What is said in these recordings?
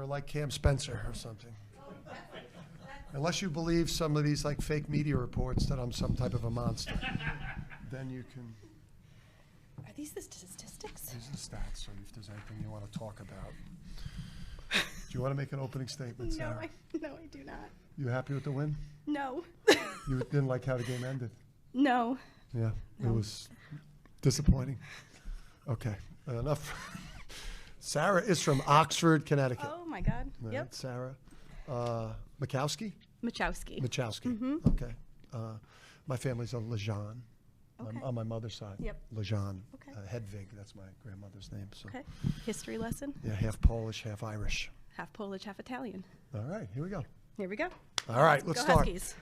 like Cam Spencer or something. Unless you believe some of these like fake media reports that I'm some type of a monster, then you can. Are these the statistics? These are the stats. So if there's anything you want to talk about, do you want to make an opening statement, Sarah? No, I do not. You happy with the win? No. You didn't like how the game ended? No. Yeah, No. It was disappointing. Okay, enough. Sarah is from Oxford, Connecticut. Oh my God. Right, Yep. Sarah. Machowski? Machowski. Machowski. Mm-hmm. Okay. My family's a Lejean. Okay. On my mother's side. Yep. Lejean. Okay. Hedvig, that's my grandmother's name. So. Okay. History lesson. Yeah, half Polish, half Irish. Half Polish, half Italian. All right, here we go. Here we go. All right, let's Go start. Huskies.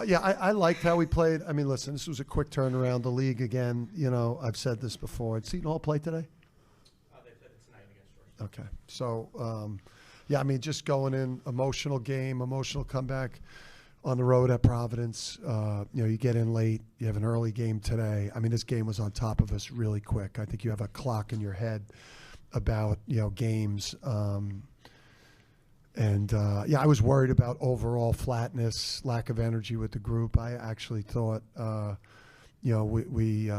Yeah, I liked how we played. I mean, listen, this was a quick turnaround. The league, again, you know, I've said this before. Did Seton Hall play today? They played it tonight against Georgia. Okay. So, yeah, I mean, just going in, emotional game, emotional comeback on the road at Providence. You know, you get in late. You have an early game today. I mean, this game was on top of us really quick. I think you have a clock in your head about, you know, games. Yeah, I was worried about overall flatness, lack of energy with the group. I actually thought, you know, we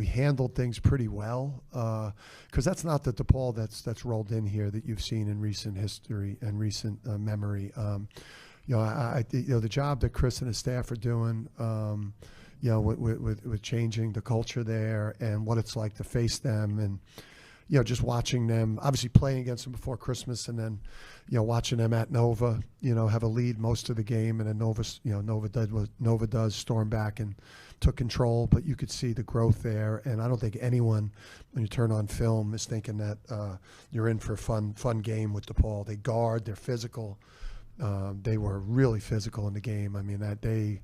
handled things pretty well, because that's not the DePaul that's rolled in here that you've seen in recent history and recent memory. You know, you know, the job that Chris and his staff are doing, you know, with changing the culture there and what it's like to face them, and you know, just watching them, obviously playing against them before Christmas, and then, you know, watching them at Nova, you know, have a lead most of the game, and then Nova does storm back and took control, but you could see the growth there, and I don't think anyone, when you turn on film, is thinking that you're in for a fun game with DePaul. They guard, they're physical. They were really physical in the game. I mean, that day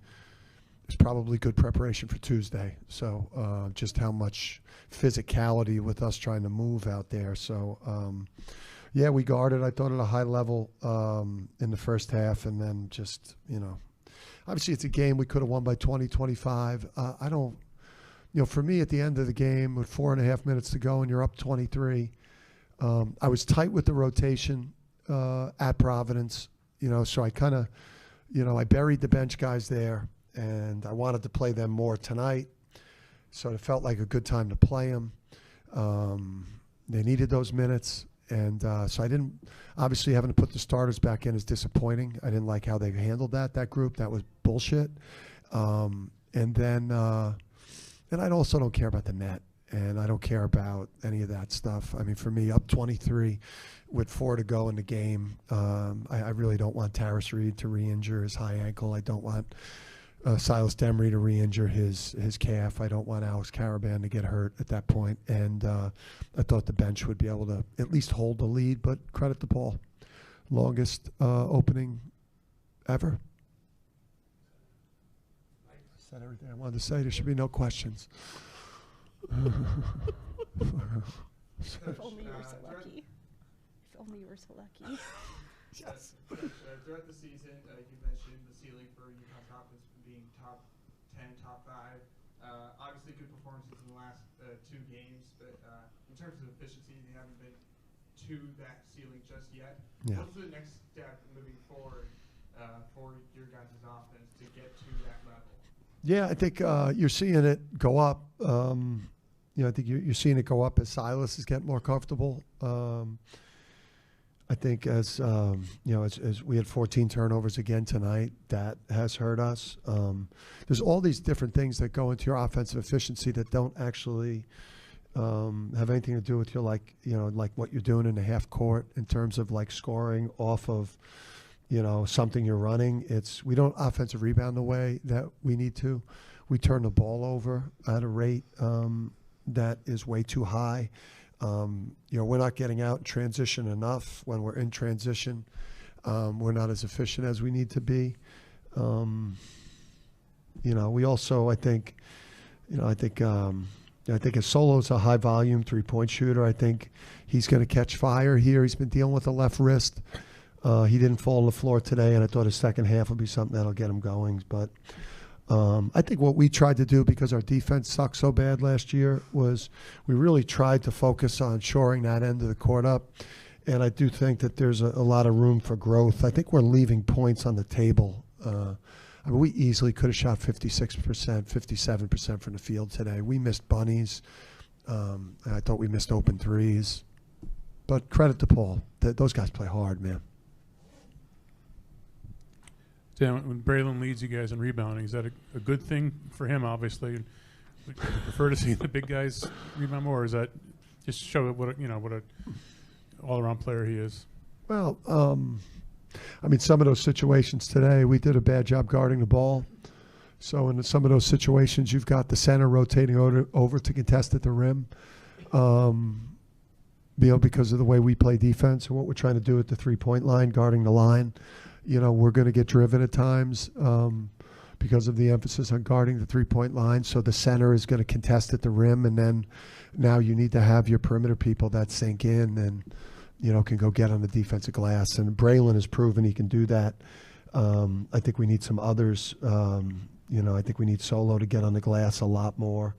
was probably good preparation for Tuesday. So just how much physicality with us trying to move out there. So, yeah, we guarded, I thought, at a high level in the first half, and then just, you know, obviously it's a game we could have won by 20, 25. I don't, you know, for me at the end of the game with 4.5 minutes to go and you're up 23, I was tight with the rotation at Providence, you know, so I kind of, you know, I buried the bench guys there, and I wanted to play them more tonight. So it felt like a good time to play them. They needed those minutes. And so I didn't, obviously having to put the starters back in is disappointing. I didn't like how they handled that group. That was bullshit. And then I also don't care about the net, and I don't care about any of that stuff. I mean, for me, up 23 with 4 to go in the game, I really don't want Taris Reed to re-injure his high ankle. I don't want Silas Demery to re-injure his calf. I don't want Alex Caravan to get hurt at that point. And I thought the bench would be able to at least hold the lead, but credit to Paul. Longest opening ever. I said everything I wanted to say. There should be no questions. If only you were so lucky. If only you were so lucky. Yes. Throughout the season, you mentioned the ceiling for UConn Providence being top 10, top 5. Obviously, good performances in the last 2 games, but in terms of efficiency, they haven't been to that ceiling just yet. Yeah. What's the next step moving forward for your guys' offense to get to that level? Yeah, I think you're seeing it go up. You know, I think you're seeing it go up as Silas is getting more comfortable. I think as you know, as we had 14 turnovers again tonight, that has hurt us. There's all these different things that go into your offensive efficiency that don't actually have anything to do with your, like, you know, like what you're doing in the half court in terms of like scoring off of, you know, something you're running. We don't offensive rebound the way that we need to. We turn the ball over at a rate that is way too high. You know, we're not getting out in transition enough. When we're in transition, we're not as efficient as we need to be. You know, we also, I think as Solo's a high volume 3-point shooter. I think he's going to catch fire here. He's been dealing with the left wrist. He didn't fall on the floor today, and I thought his second half would be something that'll get him going. But I think what we tried to do, because our defense sucked so bad last year, was we really tried to focus on shoring that end of the court up And I do think that there's a lot of room for growth. I think we're leaving points on the table. I mean, we easily could have shot 56%, 57% from the field today. We missed bunnies. I thought we missed open threes. But credit to Paul. Those guys play hard, man. Dan, when Braylon leads you guys in rebounding, is that a good thing for him, obviously? Would you prefer to see the big guys rebound more, or is that just show what a all-around player he is? Well, I mean, some of those situations today, we did a bad job guarding the ball. So in some of those situations, you've got the center rotating over to contest at the rim, because of the way we play defense and what we're trying to do at the three-point line, guarding the line. We're going to get driven at times because of the emphasis on guarding the three-point line. So the center is going to contest at the rim, and then now you need to have your perimeter people that sink in and, can go get on the defensive glass. And Braylon has proven he can do that. I think we need some others. I think we need Solo to get on the glass a lot more,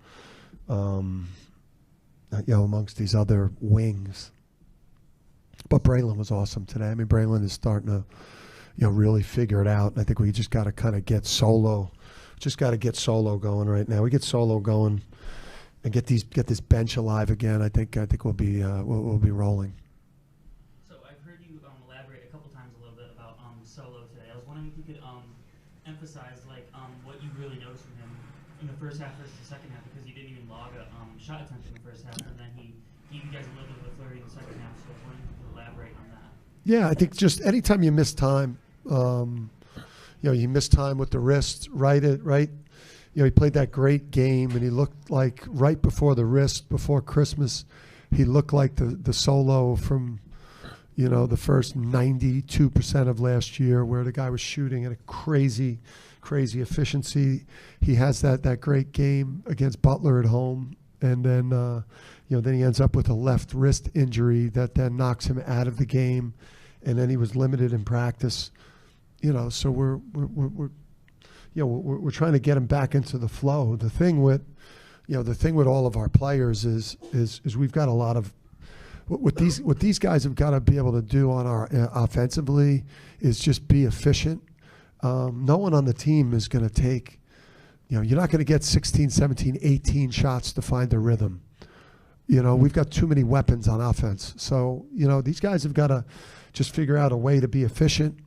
amongst these other wings. But Braylon was awesome today. I mean, Braylon is starting to, really figure it out. I think we just got to kind of get Solo. Just got to get Solo going right now. We get Solo going and get this bench alive again. I think we'll be rolling. So I've heard you elaborate a couple times a little bit about Solo today. I was wondering if you could emphasize what you really noticed from him in the first half versus the second half, because he didn't even log a shot attempt in the first half, and then he gave you guys a little bit of a flurry in the second half. So I was wondering if you could elaborate on that. Yeah, I think just anytime you miss time, you miss time with the wrist, right? He played that great game, and he looked like right before the wrist, before Christmas, he looked like the Solo from, the first 92% of last year, where the guy was shooting at a crazy efficiency. He has that great game against Butler at home, and then then he ends up with a left wrist injury that then knocks him out of the game, and then he was limited in practice. So we're trying to get him back into the flow. The thing with all of our players is we've got a lot of what these guys have got to be able to do on our offensively is just be efficient. No one on the team is going to take, you're not going to get 16, 17, 18 shots to find the rhythm. We've got too many weapons on offense. So, these guys have got to just figure out a way to be efficient.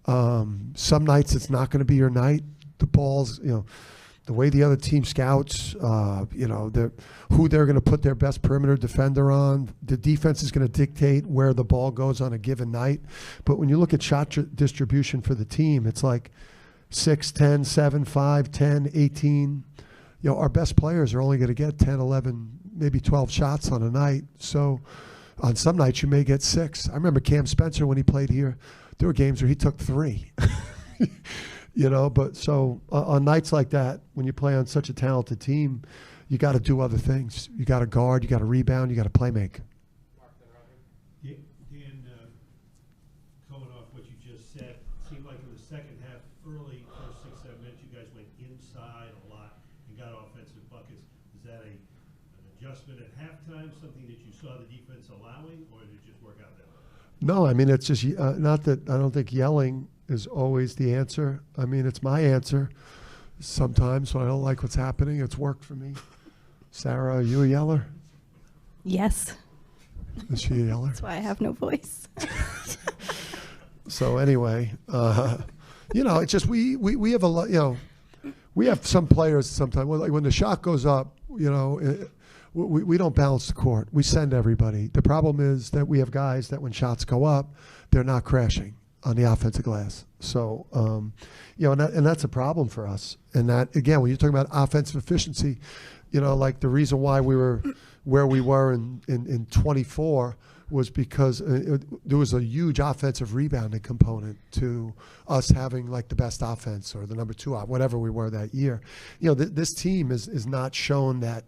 Some nights it's not going to be your night. The balls, the way the other team scouts, who they're going to put their best perimeter defender on. The defense is going to dictate where the ball goes on a given night. But when you look at shot distribution for the team, it's like 6, 10, 7, 5, 10, 18. Our best players are only going to get 10, 11, maybe 12 shots on a night. So on some nights you may get 6. I remember Cam Spencer when he played here. There were games where he took 3. But so on nights like that, when you play on such a talented team, you got to do other things. You got to guard, you got to rebound, you got to play make. Dan, coming off what you just said, it seemed like in the second half, early first 6, 7 minutes, you guys went inside a lot and got offensive buckets. Is that an adjustment at halftime, something that you saw the defense allowing, or did it just work out that way? No, I mean, it's just not that I don't think yelling is always the answer. I mean, it's my answer sometimes when I don't like what's happening. It's worked for me. Sarah, are you a yeller? Yes. Is she a yeller? That's why I have no voice. So anyway, it's just we have a lot. We have some players sometimes like when the shot goes up. We don't balance the court. We send everybody. The problem is that we have guys that when shots go up, they're not crashing on the offensive glass. So, and that's a problem for us. And that, again, when you're talking about offensive efficiency, like the reason why we were where we were in 24 was because there was a huge offensive rebounding component to us having like the best offense or the number 2 whatever we were that year. This team is not shown that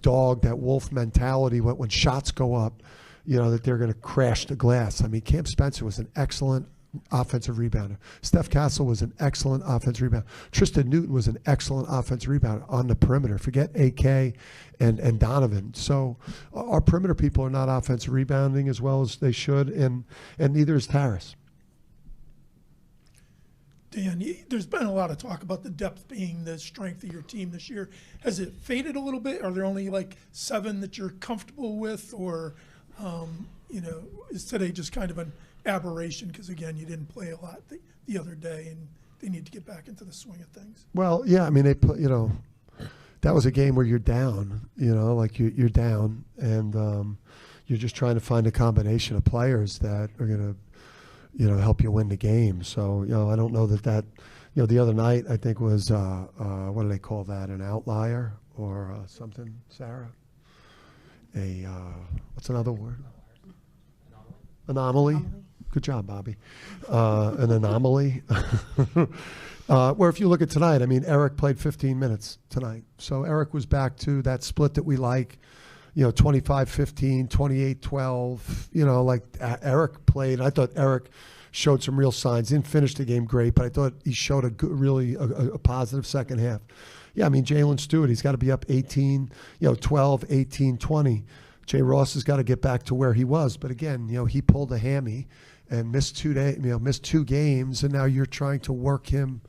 dog, that wolf mentality when shots go up, that they're going to crash the glass. I mean, Cam Spencer was an excellent offensive rebounder. Steph Castle was an excellent offensive rebounder. Tristan Newton was an excellent offensive rebounder on the perimeter. Forget AK and Donovan. So our perimeter people are not offensive rebounding as well as they should, and neither is Taris. Dan, there's been a lot of talk about the depth being the strength of your team this year. Has it faded a little bit? Are there only like 7 that you're comfortable with, or is today just kind of an aberration because, again, you didn't play a lot the other day and they need to get back into the swing of things? Well, yeah, I mean, they put, that was a game where you're down, like you're down, and you're just trying to find a combination of players that are going to, help you win the game. So, I don't know that, the other night I think was, what do they call that, an outlier or something, Sarah? What's another word? Anomaly. Good job, Bobby. An anomaly. Where if you look at tonight, I mean, Eric played 15 minutes tonight. So Eric was back to that split that we like, 25-15, 28-12. Like Eric played. I thought Eric showed some real signs. Didn't finish the game great, but I thought he showed a good, really a positive second half. Yeah, I mean, Jalen Stewart, he's got to be up 18, 12, 18, 20. Jay Ross has got to get back to where he was. But again, he pulled a hammy and missed 2 days, missed 2 games, and now you're trying to work him,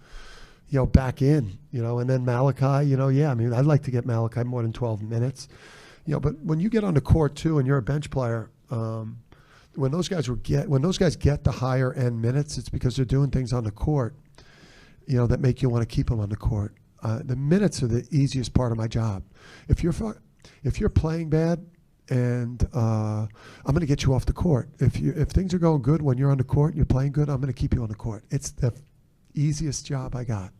back in, and then Malachi, yeah, I mean, I'd like to get Malachi more than 12 minutes, but when you get on the court too and you're a bench player, when those guys get the higher end minutes, it's because they're doing things on the court, that make you want to keep them on the court. The minutes are the easiest part of my job. If you're playing bad, and I'm going to get you off the court. If things are going good when you're on the court and you're playing good, I'm going to keep you on the court. It's the easiest job I got.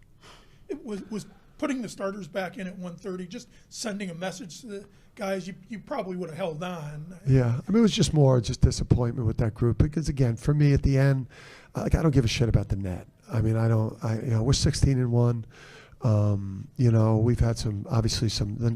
It was putting the starters back in at 1:30, just sending a message to the guys. You probably would have held on. Yeah, I mean, it was just more disappointment with that group because, again, for me at the end, I don't give a shit about the net. I mean, we're 16-1. We've had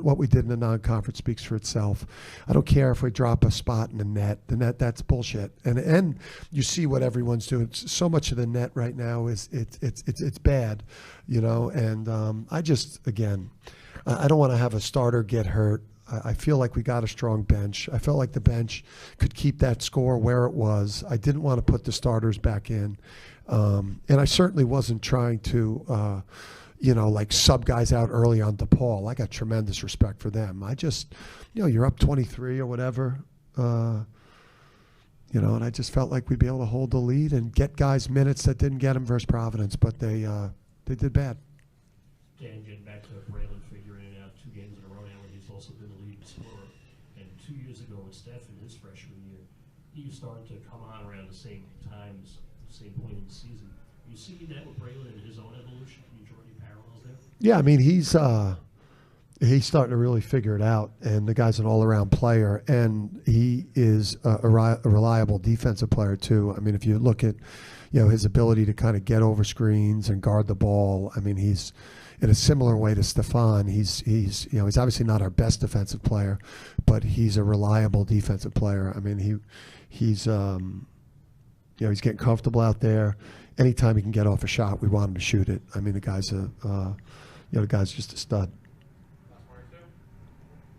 what we did in the non-conference speaks for itself. I don't care if we drop a spot in the net. The net, that's bullshit. And you see what everyone's doing. So much of the net right now is it's bad, and I just, again, I don't want to have a starter get hurt. I feel like we got a strong bench. I felt like the bench could keep that score where it was. I didn't want to put the starters back in. And I certainly wasn't trying to like sub guys out early on DePaul. I got tremendous respect for them. I just, you're up 23 or whatever, and I just felt like we'd be able to hold the lead and get guys minutes that didn't get them versus Providence, but they did bad. Dan, getting back to Braylon figuring it out 2 games in a row now, and he's also been the leading scorer. And 2 years ago with Steph in his freshman year, he started to come on around the same times, the same point in the season. You see that with Braylon and his own evolution? Can you draw any parallels there? Yeah, I mean, he's starting to really figure it out, and the guy's an all-around player, and he is a reliable defensive player too. I mean, if you look at, his ability to kind of get over screens and guard the ball, I mean, he's in a similar way to Stefan. He's obviously not our best defensive player, but he's a reliable defensive player. I mean, he's getting comfortable out there. Anytime he can get off a shot, we want him to shoot it. I mean, the guy's just a stud.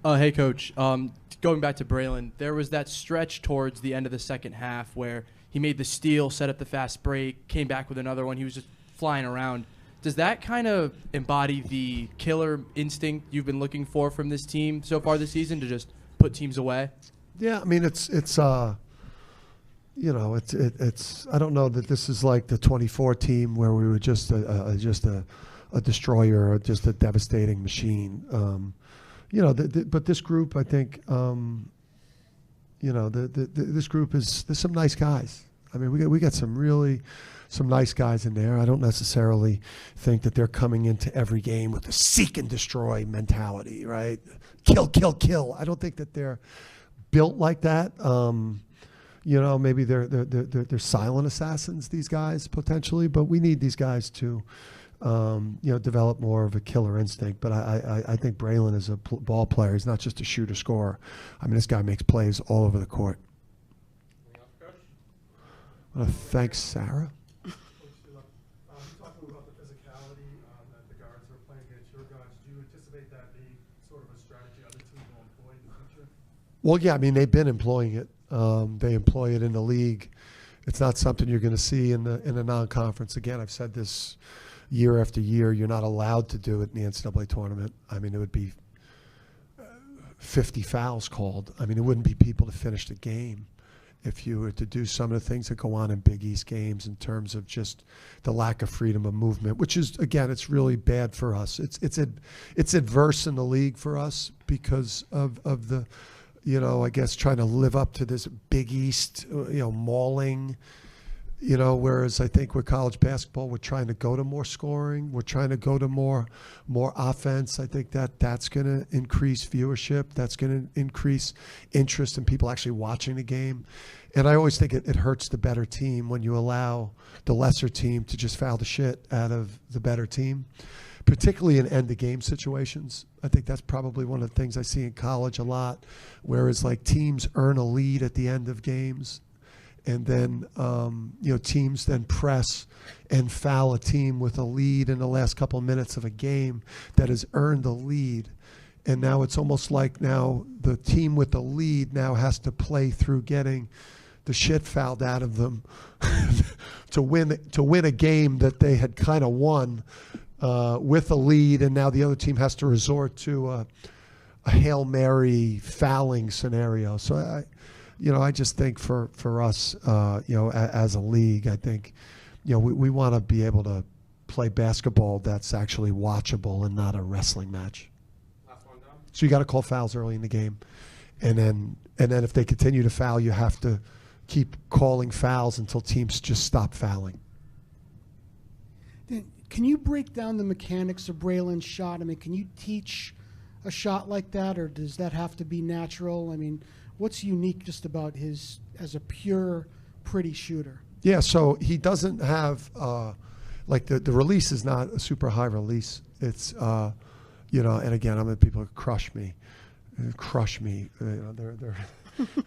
Hey, Coach. Going back to Braylon, there was that stretch towards the end of the second half where he made the steal, set up the fast break, came back with another one. He was just flying around. Does that kind of embody the killer instinct you've been looking for from this team so far this season to just put teams away? Yeah, I mean, it's I don't know that this is like the 24 team where we were just a destroyer or just a devastating machine. But this group, I think, this group there's some nice guys. I mean, we got some nice guys in there. I don't necessarily think that they're coming into every game with a seek and destroy mentality, right? Kill, kill, kill. I don't think that they're built like that. Maybe they're silent assassins, these guys, potentially, but we need these guys to, develop more of a killer instinct. But I think Braylon is a ball player. He's not just a shooter scorer. I mean, this guy makes plays all over the court. Thanks, Sarah. You talking about the physicality that the guards are playing against your guards. Do you anticipate that being sort of a strategy other teams will employ in the future? Well, yeah, I mean, they've been employing it. They employ it in the league. It's not something you're going to see in a non-conference. Again, I've said this year after year. You're not allowed to do it in the NCAA tournament. I mean, it would be 50 fouls called. I mean, it wouldn't be people to finish the game if you were to do some of the things that go on in Big East games in terms of just the lack of freedom of movement, which is, again, it's really bad for us. It's adverse in the league for us because of the, you know, I guess trying to live up to this Big East, you know, mauling, you know, whereas I think with college basketball, we're trying to go to more scoring. We're trying to go to more offense. I think that's going to increase viewership. That's going to increase interest in people actually watching the game. And I always think it hurts the better team when you allow the lesser team to just foul the shit out of the better team, particularly in end-of-game situations. I think that's probably one of the things I see in college a lot, whereas like teams earn a lead at the end of games, and then you know, teams then press and foul a team with a lead in the last couple of minutes of a game that has earned the lead. And now it's almost like now the team with the lead now has to play through getting the shit fouled out of them to win a game that they had kind of won with a lead, and now the other team has to resort to a Hail Mary fouling scenario. So I just think for us, you know, as a league, I think, you know, we want to be able to play basketball that's actually watchable and not a wrestling match. Last one, Dom. So you got to call fouls early in the game, and then if they continue to foul, you have to keep calling fouls until teams just stop fouling. Can you break down the mechanics of Braylon's shot? I mean, can you teach a shot like that, or does that have to be natural? I mean, what's unique just about his as a pure, pretty shooter? Yeah, so he doesn't have like the release is not a super high release. It's you know, and again, I'm the people who crush me. You know, they're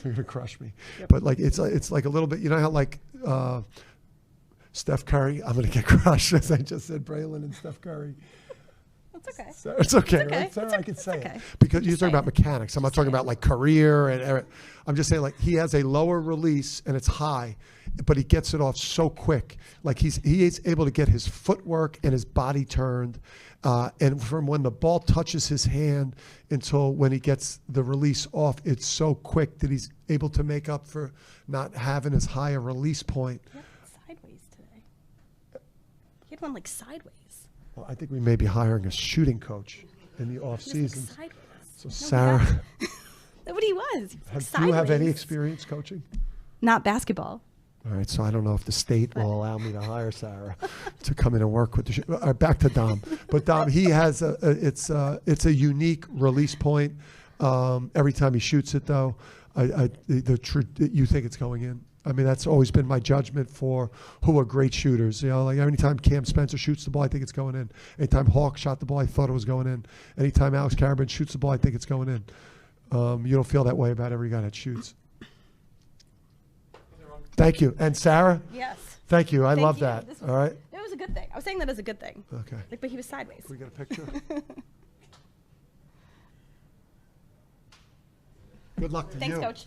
gonna crush me. Yep. But like it's like a little bit. You know how like Steph Curry, I'm gonna get crushed as I just said. Braylon and Steph Curry. That's okay. Sarah, it's okay, okay. right? Sarah, I can say okay. it because you're talking about mechanics. I'm not talking about like career and. I'm just saying like he has a lower release and it's high, but he gets it off so quick. Like he is able to get his footwork and his body turned, and from when the ball touches his hand until when he gets the release off, it's so quick that he's able to make up for not having as high a release point. He had sideways today. He had one like sideways. Well, I think we may be hiring a shooting coach in the off season. Like so Sarah, what he was. Do you have any experience coaching? Not basketball. All right, so I don't know if the state will allow me to hire Sarah to come in and work with the. Back to Dom, but Dom, he has it's a unique release point. Every time he shoots it, though, you think it's going in. I mean, that's always been my judgment for who are great shooters. You know, like anytime Cam Spencer shoots the ball, I think it's going in. Anytime Hawk shot the ball, I thought it was going in. Anytime Alex Carabin shoots the ball, I think it's going in. You don't feel that way about every guy that shoots. Thank you. And Sarah? Yes. Thank you. I Thank love you. that. All right. It was a good thing. I was saying that as a good thing. Okay. Like, but he was sideways. Can we get a picture? Good luck to Thanks, you. Coach.